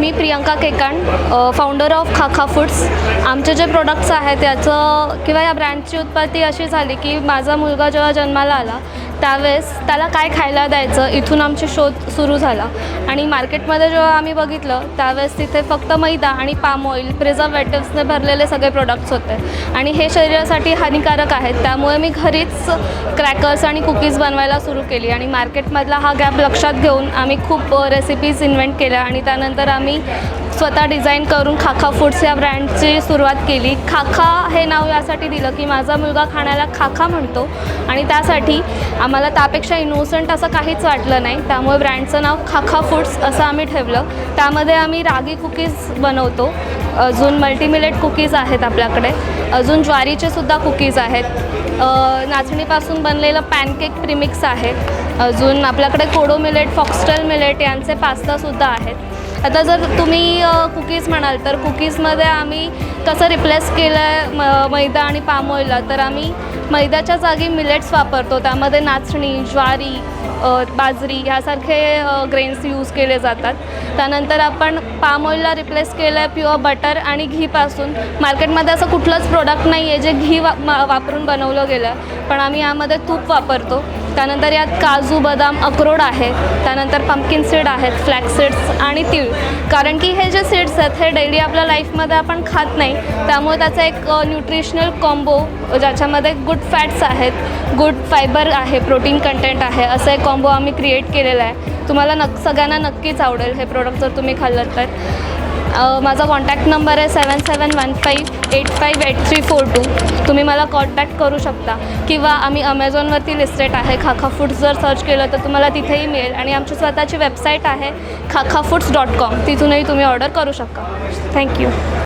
Me Priyanka केकांड, founder of खाखा foods. आमचे जे प्रोडक्ट्स आहेत त्याचं किंवा या ब्रँडची उत्पत्ती अशी झाली की माझा मुलगा जेव्हा जन्माला आला त्यावेळेस त्याला काय खायला द्यायचं इथून आमची शोध सुरू झाला. आणि मार्केटमध्ये जेव्हा आम्ही बघितलं त्यावेळेस तिथे फक्त मैदा आणि पाम ऑइल, प्रिझर्वेटिव्सने भरलेले सगळे प्रोडक्ट्स होते आणि हे शरीरासाठी हानिकारक आहेत. त्यामुळे मी घरीच क्रॅकर्स आणि कुकीज बनवायला सुरू केली आणि मार्केटमधला हा गॅप लक्षात घेऊन आम्ही खूप रेसिपीज इन्व्हेंट केल्या आणि त्यानंतर आम्ही स्वतः डिझाईन करून खाखा फूड्स या ब्रँडची सुरुवात केली. खाखा हे नाव यासाठी दिलं की माझा मुलगा खाण्याला खाखा म्हणतो आणि त्यासाठी आम्हाला त्यापेक्षा इनोसंट असं काहीच वाटलं नाही. त्यामुळे ब्रँडचं नाव खाखा फूड्स असं आम्ही ठेवलं. त्यामध्ये आम्ही रागी कुकीज बनवतो, अजून मल्टीमिलेट कुकीज आहेत आपल्याकडे, अजून ज्वारीचेसुद्धा कुकीज आहेत, नाचणीपासून बनलेलं पॅनकेक प्रीमिक्स आहे, अजून आपल्याकडे कोडो मिलेट, फॉक्सटेल मिलेट यांचे पास्तासुद्धा आहेत. आता जर तुम्ही कुकीज म्हणाल तर कुकीजमध्ये आम्ही कसं रिप्लेस केलं आहे मैदा आणि पाम ऑइलला, तर आम्ही मैद्याच्या जागी मिलेट्स वापरतो. त्यामध्ये नाचणी, ज्वारी, बाजरी ह्यासारखे ग्रेन्स यूज केले जातात. त्यानंतर आपण पाम ऑइलला रिप्लेस केलं आहे प्युअर बटर आणि घीपासून. मार्केटमध्ये असं कुठलंच प्रोडक्ट नाही आहे जे घी वापरून बनवलं गेलं आहे, पण आम्ही यामध्ये तूप वापरतो. त्यानंतर यात काजू, बदाम, अक्रोड आहे, त्यानंतर पंपकिन सीड आहेत, फ्लॅक्स सीड्स आणि तीळ. कारण की हे जे सीड्स आहेत हे डेली आपल्या लाईफमध्ये आपण खात नाही, त्यामुळे त्याचा एक न्यूट्रिशनल कॉम्बो ज्याच्यामध्ये गुड फॅट्स आहेत, गुड फायबर आहे, प्रोटीन कंटेंट आहे, असं एक कॉम्बो आम्ही क्रिएट केलेला आहे. तुम्हाला सगळ्यांना नक्कीच आवडेल हे प्रोडक्ट जर तुम्ही खाल्लं तर. माझा कॉन्टॅक्ट नंबर आहे 7715858342. तुम्ही मला कॉन्टॅक्ट करू शकता किंवा आम्ही अमेझॉनवरती लिस्टेड आहे. खाखा फूड्स जर सर्च केलं तर तुम्हाला तिथेही मिळेल आणि आमची स्वतःची वेबसाईट आहे khakafoods.com, तिथूनही तुम्ही ऑर्डर करू शकता. थँक्यू.